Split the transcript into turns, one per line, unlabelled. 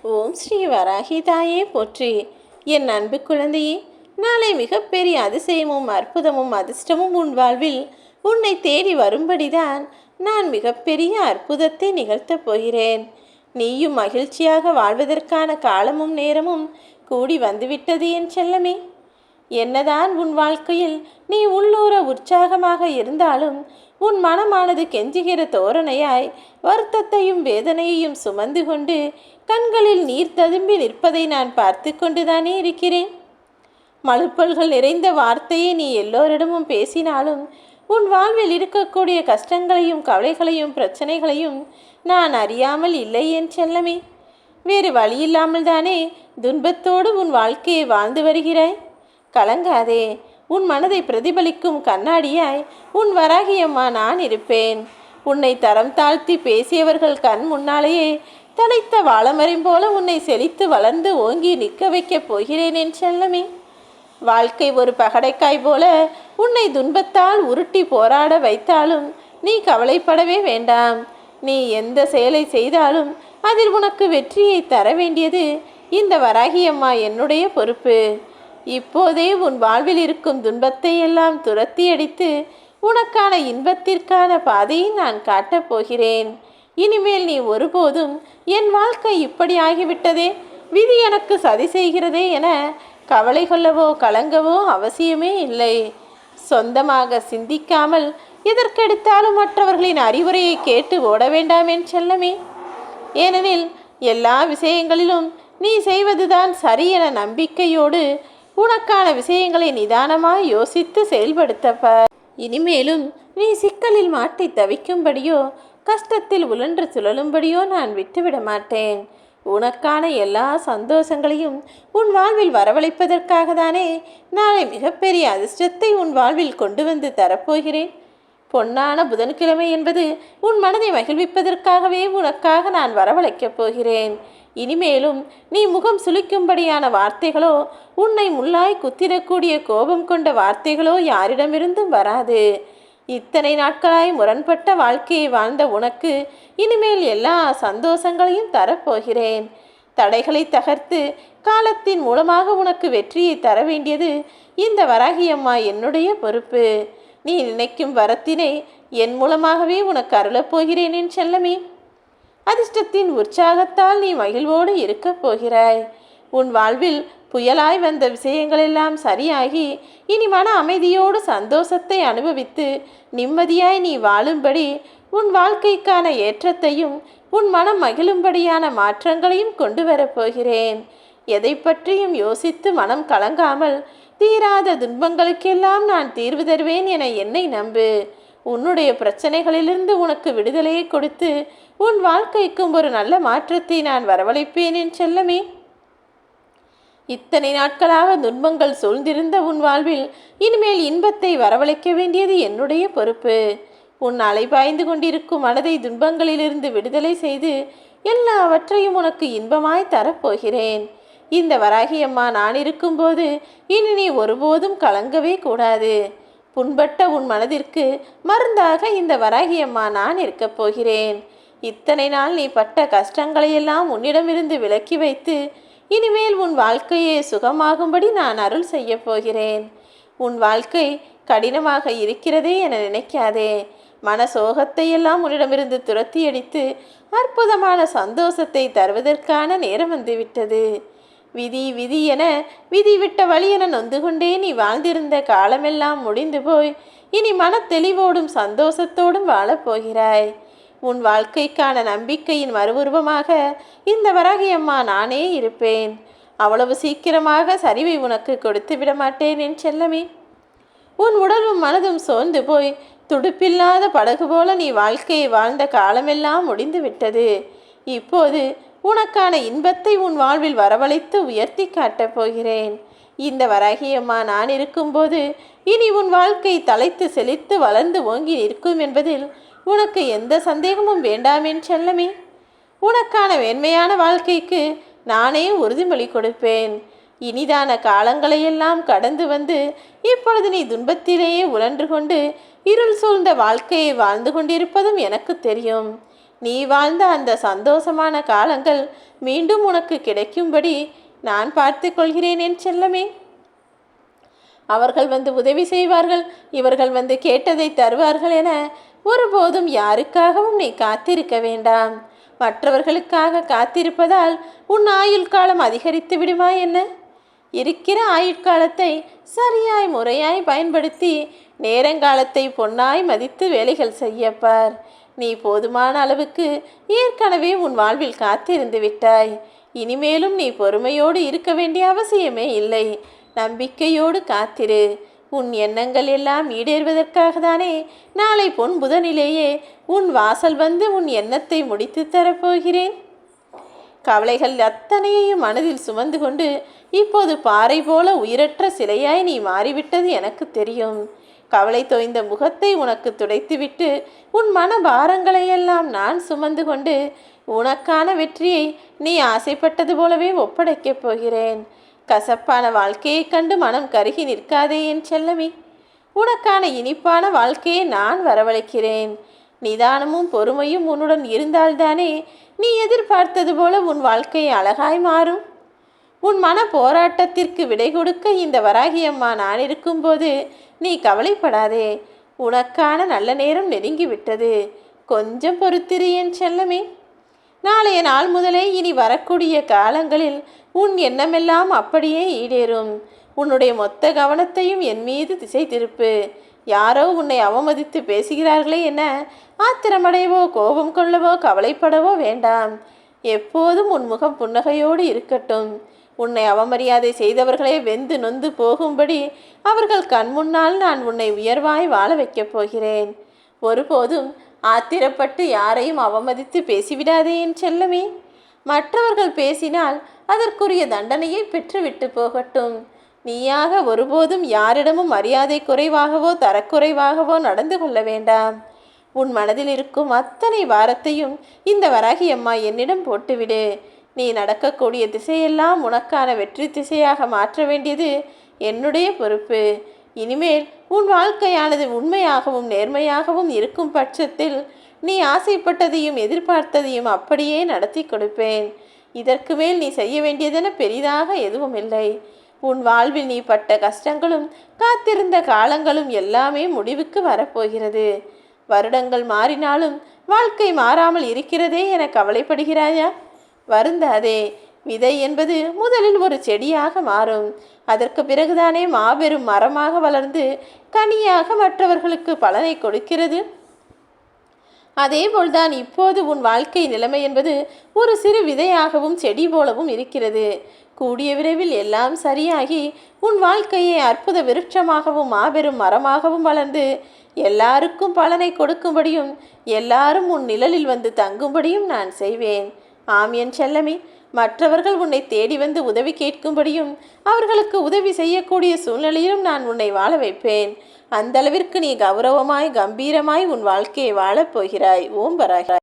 ஓம் ஸ்ரீ வராகிதாயே போற்றி. என் அன்பு குழந்தையே, நாளை மிகப்பெரிய அதிசயமும் அற்புதமும் அதிர்ஷ்டமும் உன் வாழ்வில் உன்னை தேடி வரும்படிதான் நான் மிகப்பெரிய அற்புதத்தை நிகழ்த்தப் போகிறேன். நீயும் மகிழ்ச்சியாக வாழ்வதற்கான காலமும் நேரமும் கூடி வந்துவிட்டது என் செல்லமே. என்னதான் உன் வாழ்க்கையில் நீ உள்ளூர உற்சாகமாக இருந்தாலும் உன் மனமானது கெஞ்சுகிற தோரணையாய் வருத்தத்தையும் வேதனையையும் சுமந்து கொண்டு கண்களில் நீர் ததும்பி நிற்பதை நான் பார்த்து கொண்டுதானே இருக்கிறேன். மழுப்பல்கள் நிறைந்த வார்த்தையை நீ எல்லோரிடமும் பேசினாலும் உன் வாழ்வில் இருக்கக்கூடிய கஷ்டங்களையும் கவலைகளையும் பிரச்சனைகளையும் நான் அறியாமல் இல்லை என் செல்லமே. வேறு வழியில்லாமல் தானே துன்பத்தோடு உன் வாழ்க்கையை வாழ்ந்து வருகிறாய். கலங்காதே, உன் மனதை பிரதிபலிக்கும் கண்ணாடியாய் உன் வராகியம்மா நான் இருப்பேன். உன்னை தரம் தாழ்த்தி பேசியவர்கள் கண் முன்னாலேயே தழைத்த வாழமரம் போல உன்னை செழித்து வளர்ந்து ஓங்கி நிற்க வைக்கப் போகிறேன் என் செல்லமே. வாழ்க்கை ஒரு பகடைக்காய் போல உன்னை துன்பத்தால் உருட்டி போராட வைத்தாலும் நீ கவலைப்படவே வேண்டாம். நீ எந்த செயலை செய்தாலும் அதில் உனக்கு வெற்றியை தர வேண்டியது இந்த வராகியம்மா என்னுடைய பொறுப்பு. இப்போதே உன் வாழ்வில் இருக்கும் துன்பத்தை எல்லாம் துரத்தி அடித்து உனக்கான இன்பத்திற்கான பாதையை நான் காட்டப் போகிறேன். இனிமேல் நீ ஒருபோதும் என் வாழ்க்கை இப்படி ஆகிவிட்டதே, விதி எனக்கு சதி செய்கிறதே என கவலை கொள்ளவோ கலங்கவோ அவசியமே இல்லை. சொந்தமாக சிந்திக்காமல் எதற்கெடுத்தாலும் மற்றவர்களின் அறிவுரையை கேட்டு ஓட வேண்டாம் என் செல்லமே. ஏனெனில் எல்லா விஷயங்களிலும் நீ செய்வதுதான் சரி என நம்பிக்கையோடு உனக்கான விஷயங்களை நிதானமாய் யோசித்து செயல்படுத்தப்பார். இனிமேலும் நீ சிக்கலில் மாட்டி தவிக்கும்படியோ கஷ்டத்தில் உழன்று சுழலும்படியோ நான் விட்டுவிட மாட்டேன். உனக்கான எல்லா சந்தோஷங்களையும் உன் வாழ்வில் வரவழைப்பதற்காக தானே நாளை மிகப்பெரிய அதிர்ஷ்டத்தை உன் வாழ்வில் கொண்டு வந்து தரப்போகிறேன். பொன்னான புதன்கிழமை என்பது உன் மனதை மகிழ்விப்பதற்காகவே உனக்காக நான் வரவழைக்கப் போகிறேன். இனிமேலும் நீ முகம் சுளிக்கும்படியான வார்த்தைகளோ உன்னை முள்ளாய் குத்திடக்கூடிய கோபம் கொண்ட வார்த்தைகளோ யாரிடமிருந்தும் வராது. இத்தனை நாட்களாய் முரண்பட்ட வாழ்க்கையை வாழ்ந்த உனக்கு இனிமேல் எல்லா சந்தோஷங்களையும் தரப்போகிறேன். தடைகளை தகர்த்து காலத்தின் மூலமாக உனக்கு வெற்றியை தர வேண்டியது இந்த வராகியம்மா என்னுடைய பொறுப்பு. நீ நினைக்கும் வரத்தினை என் மூலமாகவே உனக்கு அருளப்போகிறேன் என் செல்லமே. அதிர்ஷ்டத்தின் உற்சாகத்தால் நீ மகிழ்வோடு இருக்கப் போகிறாய். உன் வாழ்வில் புயலாய் வந்த விஷயங்களெல்லாம் சரியாகி இனி மன அமைதியோடு சந்தோஷத்தை அனுபவித்து நிம்மதியாய் நீ வாழும்படி உன் வாழ்க்கைக்கான ஏற்றத்தையும் உன் மனம் மகிழும்படியான மாற்றங்களையும் கொண்டு வரப்போகிறேன். எதை பற்றியும் யோசித்து மனம் கலங்காமல் தீராத துன்பங்களுக்கெல்லாம் நான் தீர்வு தருவேன் என என்னை நம்பு. உன்னுடைய பிரச்சனைகளிலிருந்து உனக்கு விடுதலையை கொடுத்து உன் வாழ்க்கைக்கும் ஒரு நல்ல மாற்றத்தை நான் வரவழைப்பேன் என் செல்லமே. இத்தனை நாட்களாக துன்பங்கள் சூழ்ந்திருந்த உன் வாழ்வில் இனிமேல் இன்பத்தை வரவழைக்க வேண்டியது என்னுடைய பொறுப்பு. உன் அலைபாய்ந்து கொண்டிருக்கும் மனதை துன்பங்களிலிருந்து விடுதலை செய்து எல்லாவற்றையும் உனக்கு இன்பமாய் தரப்போகிறேன். இந்த வராகியம்மா நான் இருக்கும்போது இனி நீ ஒருபோதும் கலங்கவே கூடாது. புண்பட்ட உன் மனதிற்கு மருந்தாக இந்த வராகியம்மா நான் இருக்கப் போகிறேன். இத்தனை நாள் நீ பட்ட கஷ்டங்களையெல்லாம் உன்னிடமிருந்து விலக்கி வைத்து இனிமேல் உன் வாழ்க்கையே சுகமாகும்படி நான் அருள் செய்ய போகிறேன். உன் வாழ்க்கை கடினமாக இருக்கிறதே என நினைக்காதே. மன சோகத்தையெல்லாம் உன்னிடமிருந்து துரத்தி அடித்து அற்புதமான சந்தோஷத்தை தருவதற்கான நேரம் வந்துவிட்டது. விதி விதி என விதி விட்ட வழி என நொந்து கொண்டே நீ வாழ்ந்திருந்த காலமெல்லாம் முடிந்து போய் இனி மன தெளிவோடும் சந்தோஷத்தோடும் வாழப்போகிறாய். உன் வாழ்க்கைக்கான நம்பிக்கையின் மறுவுருவமாக இந்த வராகியம்மா நானே இருப்பேன். அவ்வளவு சீக்கிரமாக சரிவை உனக்கு கொடுத்து விட மாட்டேன் என் செல்லமே. உன் உடலும் மனதும் சோர்ந்து போய் துடுப்பில்லாத படகு போல நீ வாழ்க்கையை வாழ்ந்த காலமெல்லாம் முடிந்து விட்டது. இப்போது உனக்கான இன்பத்தை உன் வாழ்வில் வரவழைத்து உயர்த்தி காட்டப் போகிறேன். இந்த வராகியம்மா நான் இருக்கும்போது இனி உன் வாழ்க்கை தலைத்து செழித்து வளர்ந்து ஓங்கி நிற்கும் என்பதில் உனக்கு எந்த சந்தேகமும் வேண்டாம் என் செல்லமே. உனக்கான மேன்மையான வாழ்க்கைக்கு நானே உறுதிமொழி கொடுப்பேன். இனிதான காலங்களையெல்லாம் கடந்து வந்து இப்பொழுது நீ துன்பத்திலேயே உழன்று கொண்டு இருள் சூழ்ந்த வாழ்க்கையை வாழ்ந்து கொண்டிருப்பதும் எனக்கு தெரியும். நீ வாழ்ந்த அந்த சந்தோஷமான காலங்கள் மீண்டும் உனக்கு கிடைக்கும்படி நான் பார்த்து கொள்கிறேன் என் செல்லமே. அவர்கள் வந்து உதவி செய்வார்கள், இவர்கள் வந்து கேட்டதை தருவார்கள் என ஒருபோதும் யாருக்காகவும் நீ காத்திருக்க வேண்டாம். மற்றவர்களுக்காக காத்திருப்பதால் உன் ஆயுள் காலம் அதிகரித்து விடுமா என்ன? இருக்கிற ஆயுட்காலத்தை சரியாய் முறையாய் பயன்படுத்தி நேரங்காலத்தை பொன்னாய் மதித்து வேலைகள் செய்யப்பார். நீ போதுமான அளவுக்கு ஏற்கனவே உன் வாழ்வில் காத்திருந்து விட்டாய். இனிமேலும் நீ பொறுமையோடு இருக்க வேண்டிய அவசியமே இல்லை. நம்பிக்கையோடு காத்திரு. உன் எண்ணங்கள் எல்லாம் ஈடேறுவதற்காக தானே நாளை பொன் புதனிலேயே உன் வாசல் வந்து உன் எண்ணத்தை முடித்து தரப்போகிறேன். கவலைகள் அத்தனையையும் மனதில் சுமந்து கொண்டு இப்போது பாறை போல உயிரற்ற சிலையாய் நீ மாறிவிட்டது எனக்கு தெரியும். கவலை தோய்ந்த முகத்தை உனக்கு துடைத்துவிட்டு உன் மன பாரங்களையெல்லாம் நான் சுமந்து கொண்டு உனக்கான வெற்றியை நீ ஆசைப்பட்டது போலவே ஒப்படைக்கப் போகிறேன். கசப்பான வாழ்க்கையை கண்டு மனம் கருகி நிற்காதே என் செல்லமே. உனக்கான இனிப்பான வாழ்க்கையை நான் வரவழைக்கிறேன். நிதானமும் பொறுமையும் உன்னுடன் இருந்தால்தானே நீ எதிர்பார்த்தது போல உன் வாழ்க்கை அழகாய் மாறும். உன் மன போராட்டத்திற்கு விடை கொடுக்க இந்த வராகியம்மா நான் இருக்கும்போது நீ கவலைப்படாதே. உனக்கான நல்ல நேரம் நெருங்கிவிட்டது. கொஞ்சம் பொறுத்திரு என் செல்லமே. நாளைய நாள் முதலே இனி வரக்கூடிய காலங்களில் உன் எண்ணமெல்லாம் அப்படியே ஈடேறும். உன்னுடைய மொத்த கவனத்தையும் என் மீது திசை திருப்பு. யாரோ உன்னை அவமதித்து பேசுகிறார்களே என ஆத்திரமடையவோ கோபம் கொள்ளவோ கவலைப்படவோ வேண்டாம். எப்போதும் உன் முகம் புன்னகையோடு இருக்கட்டும். உன்னை அவமரியாதை செய்தவர்களே வெந்து நொந்து போகும்படி அவர்கள் கண்முன்னால் நான் உன்னை உயர்வாய் வாழ வைக்கப் போகிறேன். ஒருபோதும் ஆத்திரப்பட்டு யாரையும் அவமதித்து பேசிவிடாதே என் செல்லமே. மற்றவர்கள் பேசினால் அதற்குரிய தண்டனையை பெற்றுவிட்டு போகட்டும். நீயாக ஒருபோதும் யாரிடமும் மரியாதை குறைவாகவோ தரக்குறைவாகவோ நடந்து கொள்ள வேண்டாம். உன் மனதில் இருக்கும் அத்தனை வாரத்தையும் இந்த வராகியம்மா என்னிடம் போட்டுவிடு. நீ நடக்கக்கூடிய திசையெல்லாம் உனக்கான வெற்றி திசையாக மாற்ற வேண்டியது என்னுடைய பொறுப்பு. இனிமேல் உன் வாழ்க்கையானது உண்மையாகவும் நேர்மையாகவும் இருக்கும் பட்சத்தில் நீ ஆசைப்பட்டதையும் எதிர்பார்த்ததையும் அப்படியே நடத்தி கொடுப்பேன். இதற்கு மேல் நீ செய்ய வேண்டியதென பெரிதாக எதுவும் இல்லை. உன் வாழ்வில் நீ பட்ட கஷ்டங்களும் காத்திருந்த காலங்களும் எல்லாமே முடிவுக்கு வரப்போகிறது. வருடங்கள் மாறினாலும் வாழ்க்கை மாறாமல் இருக்கிறதே என கவலைப்படுகிறாயா? வருந்தாதே. விதை என்பது முதலில் ஒரு செடியாக மாறும். அதற்கு பிறகுதானே மாபெரும் மரமாக வளர்ந்து கனியாக மற்றவர்களுக்கு பலனை கொடுக்கிறது. அதேபோல்தான் இப்போது உன் வாழ்க்கை நிலைமை என்பது ஒரு சிறு விதையாகவும் செடி போலவும் இருக்கிறது. கூடிய விரைவில் எல்லாம் சரியாகி உன் வாழ்க்கையை அற்புத விருட்சமாகவும் மாபெரும் மரமாகவும் வளர்ந்து எல்லாருக்கும் பலனை கொடுக்கும்படியும் எல்லாரும் உன் நிழலில் வந்து தங்கும்படியும் நான் செய்வேன். ஆம் என் செல்லமே. மற்றவர்கள் உன்னை தேடி வந்து உதவி கேட்கும்படியும் அவர்களுக்கு உதவி செய்யக்கூடிய சூழ்நிலையிலும் நான் உன்னை வாழ வைப்பேன். அந்த அளவிற்கு நீ கௌரவமாய் கம்பீரமாய் உன் வாழ்க்கையை வாழப் போகிறாய். ஓம் வராகி.